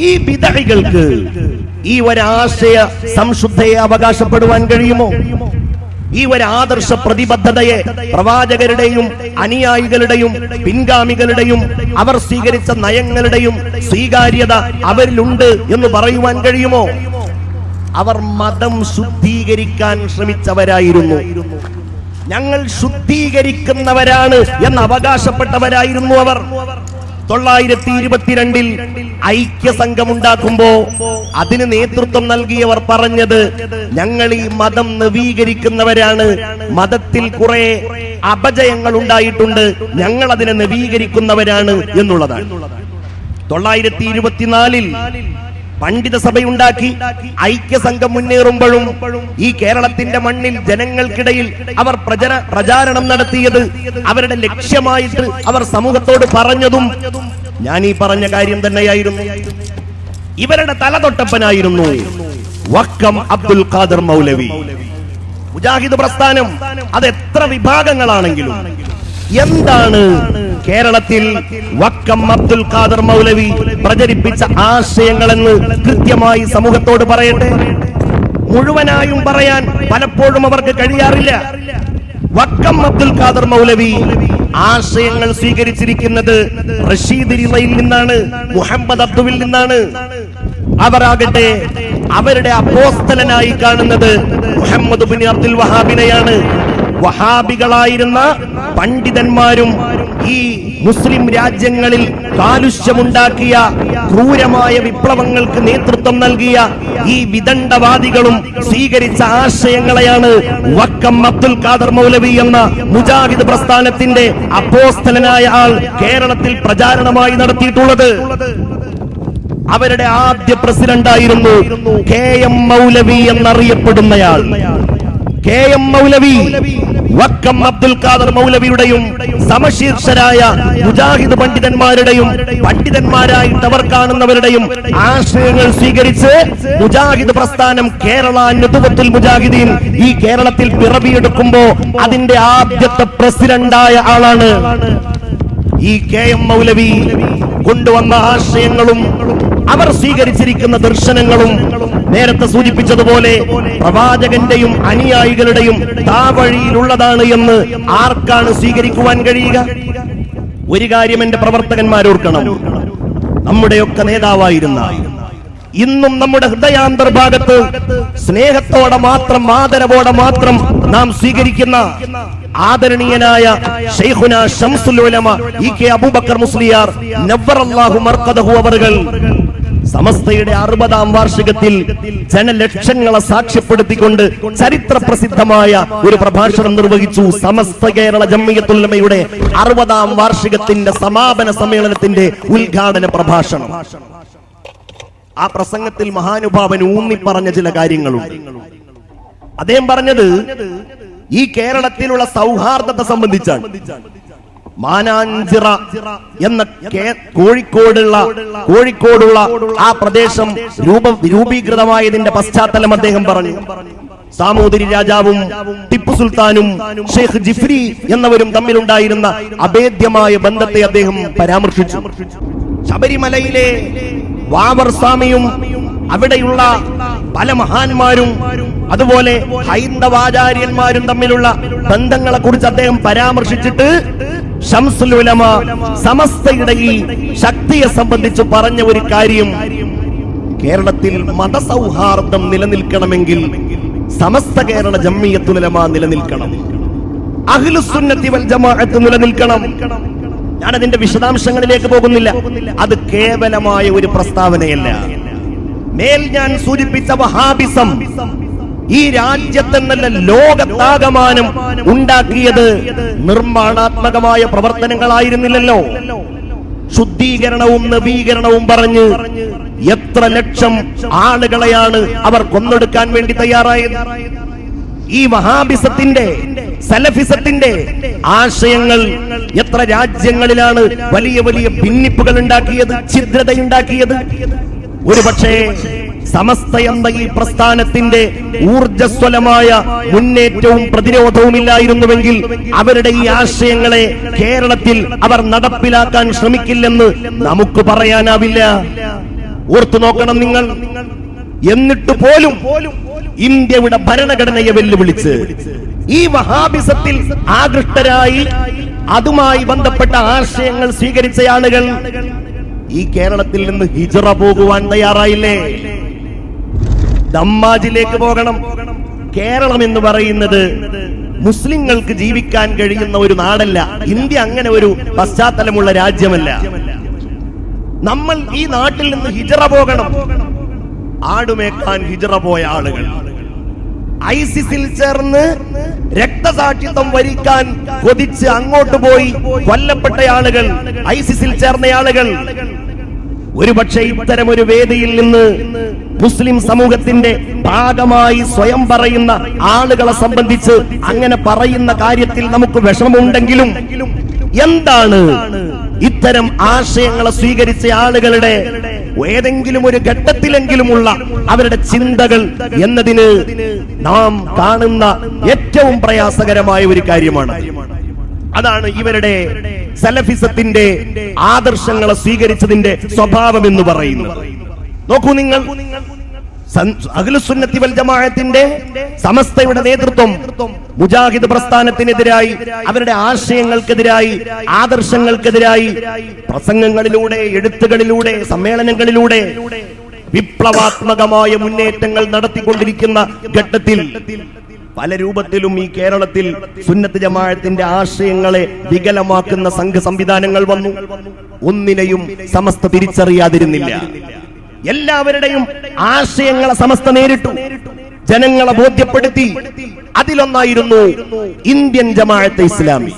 ഈ ബിദ്അകൾക്ക് ഈ ഒരാശയ സംശുദ്ധയെ അവകാശപ്പെടുവാൻ കഴിയുമോ? ഈ ഒരു ആദർശ പ്രതിബദ്ധതയെ പ്രവാചകരുടെയും അനുയായികളുടെയും പിൻഗാമികളുടെയും അവർ സ്വീകരിച്ച നയങ്ങളുടെയും സ്വീകാര്യത അവരിലുണ്ട് എന്ന് പറയുവാൻ കഴിയുമോ? അവർ മതം ശുദ്ധീകരിക്കാൻ ശ്രമിച്ചവരായിരുന്നു. ഞങ്ങൾ ശുദ്ധീകരിക്കുന്നവരാണ് എന്ന് അവകാശപ്പെട്ടവരായിരുന്നു അവർ. 922 ഐക്യസംഘം ഉണ്ടാക്കുമ്പോ അതിന് നേതൃത്വം നൽകിയവർ പറഞ്ഞത്, ഞങ്ങൾ ഈ മതം നവീകരിക്കുന്നവരാണ്, മതത്തിൽ കുറെ അപജയങ്ങൾ ഉണ്ടായിട്ടുണ്ട്, ഞങ്ങൾ അതിനെ നവീകരിക്കുന്നവരാണ് എന്നുള്ളതാണ്. 924 പണ്ഡിത സഭയുണ്ടാക്കി ഐക്യസംഘം മുന്നേറുമ്പോഴും ഈ കേരളത്തിന്റെ മണ്ണിൽ ജനങ്ങൾക്കിടയിൽ അവർ പ്രചാരണം നടത്തിയത്, അവരുടെ ലക്ഷ്യമായിട്ട് അവർ സമൂഹത്തോട് പറഞ്ഞതും ഞാൻ ഈ പറഞ്ഞ കാര്യം തന്നെയായിരുന്നു. ഇവരുടെ തലതൊട്ടപ്പനായിരുന്നു വക്കം അബ്ദുൽ ഖാദർ മൗലവി. മുജാഹിദ് പ്രസ്ഥാനം അത് എത്ര വിഭാഗങ്ങളാണെങ്കിലും എന്താണ് കേരളത്തിൽ വക്കം അബ്ദുൽ ഖാദർ മൗലവി പ്രചരിപ്പിച്ച ആശയങ്ങളെന്ന് കൃത്യമായി സമൂഹത്തോട് പറയട്ടെ. മുഴുവനായും പറയാൻ പലപ്പോഴും അവർക്ക് കഴിയാറില്ല. വക്കം അബ്ദുൽ ഖാദർ മൗലവി ആശയങ്ങൾ സ്വീകരിച്ചിരിക്കുന്നത് റഷീദ് റിളയിൽ നിന്നാണ്, മുഹമ്മദ് അബ്ദുവിൽ നിന്നാണ്. അവരാകട്ടെ അവരുടെ അപ്പോസ്തലനായി കാണുന്നത് മുഹമ്മദ് ബിൻ അബ്ദുൽ വഹാബിനെയാണ്. വഹാബികളായിരുന്ന പണ്ഡിതന്മാരും ഈ മുസ്ലിം രാജ്യങ്ങളിൽ കാലുഷ്യമുണ്ടാക്കിയ ക്രൂരമായ വിപ്ലവങ്ങൾക്ക് നേതൃത്വം നൽകിയ ഈ വിദണ്ഡവാദികളും സ്വീകരിച്ച ആശയങ്ങളെയാണ് വക്കം അബ്ദുൽ ഖാദർ മൗലവി എന്ന മുജാഹിദ് പ്രസ്ഥാനത്തിന്റെ അപ്പോസ്തലനായ ആൾ കേരളത്തിൽ പ്രചാരണമായി നടത്തിയിട്ടുള്ളത്. അവരുടെ ആദ്യ പ്രസിഡന്റായിരുന്നു KM മൗലവി എന്നറിയപ്പെടുന്നയാൾ. KM മൗലവി വക്കം അബ്ദുൽ ഖാദർ മൗലവിയുടെയും സമശീർഷരായ മുജാഹിദ് പണ്ഡിതന്മാരുടെയും പണ്ഡിതന്മാരായിട്ട് അവർ കാണുന്നവരുടെയും ആശയങ്ങൾ സ്വീകരിച്ച് മുജാഹിദ് പ്രസ്ഥാനം കേരള നദുവത്തുൽ മുജാഹിദീൻ ഈ കേരളത്തിൽ പിറവിയെടുക്കുമ്പോ അതിന്റെ ആദ്യത്തെ പ്രസിഡന്റായ ആളാണ് ഈ KM മൗലവി. കൊണ്ടുവന്ന ആശയങ്ങളും അവർ സ്വീകരിച്ചിരിക്കുന്ന ദർശനങ്ങളും നേരത്തെ സൂചിപ്പിച്ചതുപോലെ പ്രവാചകന്റെയും അനുയായികളുടെയും താവഴിയിലുള്ളതാണ് എന്ന് ആർക്കാണ് സ്വീകരിക്കുവാൻ കഴിയുക? ഒരു കാര്യം എന്റെ പ്രവർത്തകന്മാരോർക്കണം, നമ്മുടെയൊക്കെ നേതാവായിരുന്ന, ഇന്നും നമ്മുടെ ഹൃദയാന്തർഭാഗത്ത് സ്നേഹത്തോടെ മാത്രം ആദരവോടെ മാത്രം നാം സ്വീകരിക്കുന്ന ആദരണീയനായ ശൈഖുന ശംസുൽ ഉലമ EK അബൂബക്കർ മുസ്ലിയാർ നവ്വറല്ലാഹു മർഖദഹു അവറുകൾ സമസ്തയുടെ 60ാം വാർഷികത്തിൽ ജനലക്ഷങ്ങളെ സാക്ഷ്യപ്പെടുത്തിക്കൊണ്ട് ചരിത്ര പ്രസിദ്ധമായ ഒരു പ്രഭാഷണം നിർവഹിച്ചു. സമസ്ത കേരള ജംഇയ്യത്തുൽ ഉലമയുടെ 60ാം വാർഷികത്തിന്റെ സമാപന സമ്മേളനത്തിന്റെ ഉദ്ഘാടന പ്രഭാഷണം. ആ പ്രസംഗത്തിൽ മഹാനുഭാവൻ ഊന്നിപ്പറഞ്ഞ ചില കാര്യങ്ങളുണ്ട്. അദ്ദേഹം പറഞ്ഞത് ഈ കേരളത്തിലുള്ള സൗഹാർദ്ദത്തെ സംബന്ധിച്ചാണ്. മാനാഞ്ചിറ എന്ന കോഴിക്കോടുള്ള ആ പ്രദേശം രൂപീകൃതമായതിന്റെ പശ്ചാത്തലം അദ്ദേഹം പറഞ്ഞു. സാമൂതിരി രാജാവും ടിപ്പു സുൽത്താനും ഷെയ്ഖ് ജിഫ്രി എന്നവരും തമ്മിലുണ്ടായിരുന്ന അഭേദ്യമായ ബന്ധത്തെ അദ്ദേഹം പരാമർശിച്ചു. ശബരിമലയിലെ വാവർ സ്വാമിയും അവിടെയുള്ള പല മഹാന്മാരും അതുപോലെ ഹൈന്ദവാചാര്യന്മാരും തമ്മിലുള്ള ബന്ധങ്ങളെ കുറിച്ച് അദ്ദേഹം പരാമർശിച്ചിട്ട് ശംസുൽ ഉലമ സമസ്തയുടെ ഈ ശക്തിയെ സംബന്ധിച്ച് പറഞ്ഞ ഒരു കാര്യം, കേരളത്തിൽ മതസൗഹാർദ്ദം നിലനിൽക്കണമെങ്കിൽ സമസ്ത കേരള ജംഇയ്യത്തുൽ ഉലമ നിലനിൽക്കണം, അഹ്ലുസുന്നത്തി വൽ ജമാഅത്ത് നിലനിൽക്കണം. ഞാൻ അതിന്റെ വിശദാംശങ്ങളിലേക്ക് പോകുന്നില്ല, അത് കേവലമായ ഒരു പ്രസ്താവനയല്ല. മേൽ ഞാൻ സൂചിപ്പിച്ച വഹാബിസം ഈ രാജ്യത്തെന്നല്ല ലോകത്താകമാനം ഉണ്ടാക്കിയത് നിർമ്മാണാത്മകമായ പ്രവർത്തനങ്ങളായിരുന്നില്ലല്ലോ. ശുദ്ധീകരണവും നവീകരണവും പറഞ്ഞ് എത്ര ലക്ഷം ആളുകളെയാണ് അവർ കൊന്നൊടുക്കാൻ വേണ്ടി തയ്യാറായത്. ഈ വഹാബിസത്തിന്റെ സലഫിസത്തിന്റെ ആശയങ്ങൾ എത്ര രാജ്യങ്ങളിലാണ് വലിയ വലിയ ഭിന്നിപ്പുകൾ ഉണ്ടാക്കിയത്, ഛിദ്രതയുണ്ടാക്കിയത്. ഒരുപക്ഷേ സമസ്ത എന്ന ഈ പ്രസ്ഥാനത്തിന്റെ ഊർജ്ജസ്വലമായ മുന്നേറ്റവും പ്രതിരോധവും ഇല്ലായിരുന്നുവെങ്കിൽ അവരുടെ ഈ ആശയങ്ങളെ കേരളത്തിൽ അവർ നടപ്പിലാക്കാൻ ശ്രമിക്കില്ലെന്ന് നമുക്ക് പറയാനാവില്ല. ഓർത്തു നോക്കണം നിങ്ങൾ. എന്നിട്ട് പോലും ഇന്ത്യയുടെ ഭരണഘടനയെ വെല്ലുവിളിച്ച് ഈ വഹാബിസത്തിൽ ആകൃഷ്ടരായി അതുമായി ബന്ധപ്പെട്ട ആശയങ്ങൾ സ്വീകരിച്ച ആളുകൾ ഈ കേരളത്തിൽ നിന്ന് ഹിജ്റ പോകുവാൻ തയ്യാറായില്ലേ? ദമ്മാജിലേക്ക് പോകണം. കേരളം എന്ന് പറയുന്നത് മുസ്ലിങ്ങൾക്ക് ജീവിക്കാൻ കഴിയുന്ന ഒരു നാടല്ല. ഇന്ത്യ അങ്ങനെ ഒരു പശ്ചാത്തലമുള്ള രാജ്യമല്ല. നമ്മൾ ഈ നാട്ടിൽ നിന്ന് ഹിജ്റ പോകണം. ആടുമേക്കാൻ ഹിജ്റ പോയ ആളുകൾ, ഐസിസിൽ ചേർന്ന് രക്തസാക്ഷിത്വം വരിക്കാൻ കൊതിച്ച് അങ്ങോട്ട് പോയി കൊല്ലപ്പെട്ട ആളുകൾ, ഐസിസിൽ ചേർന്ന ആളുകൾ, ഒരുപക്ഷെ ഇത്തരം ഒരു വേദിയിൽ നിന്ന് മുസ്ലിം സമൂഹത്തിന്റെ ഭാഗമായി സ്വയം പറയുന്ന ആളുകളെ സംബന്ധിച്ച് അങ്ങനെ പറയുന്ന കാര്യത്തിൽ നമുക്ക് വിഷമമുണ്ടെങ്കിലും എന്താണ് ഇത്തരം ആശയങ്ങളെ സ്വീകരിച്ച ആളുകളുടെ ഏതെങ്കിലും ഒരു ഘട്ടത്തിലെങ്കിലുമുള്ള അവരുടെ ചിന്തകൾ എന്നതിന് നാം കാണുന്ന ഏറ്റവും പ്രയാസകരമായ ഒരു കാര്യമാണ്. അതാണ് ഇവരുടെ സലഫിസത്തിന്റെ ആദർശങ്ങളെ സ്വീകരിച്ചതിന്റെ സ്വഭാവം എന്ന് പറയുന്നത്. നോക്കൂ നിങ്ങൾ, അഹ്ലുസുന്നത്തി വൽ ജമാഅത്തിന്റെ സമസ്തയുടെ നേതൃത്വം മുജാഹിദ് പ്രസ്ഥാനത്തിനെതിരായി, അവരുടെ ആശയങ്ങൾക്കെതിരായി, ആദർശങ്ങൾക്കെതിരായി പ്രസംഗങ്ങളിലൂടെ, എഴുത്തുകളിലൂടെ, സമ്മേളനങ്ങളിലൂടെ വിപ്ലവാത്മകമായ മുന്നേറ്റങ്ങൾ നടത്തിക്കൊണ്ടിരിക്കുന്ന ഘട്ടത്തിൽ പല രൂപത്തിലും ഈ കേരളത്തിൽ സുന്നത്ത് ജമാഅത്തിന്റെ ആശയങ്ങളെ വികലമാക്കുന്ന സംഘ സംവിധാനങ്ങൾ വന്നു. ഒന്നിനെയും സമസ്ത തിരിച്ചറിയാതിരുന്നില്ല. എല്ലാവരുടെയും ആശയങ്ങളെ സമസ്ത നേരിട്ടു, ജനങ്ങളെ ബോധ്യപ്പെടുത്തി. അതിലൊന്നായിരുന്നു ഇന്ത്യൻ ജമാഅത്തെ ഇസ്ലാമി.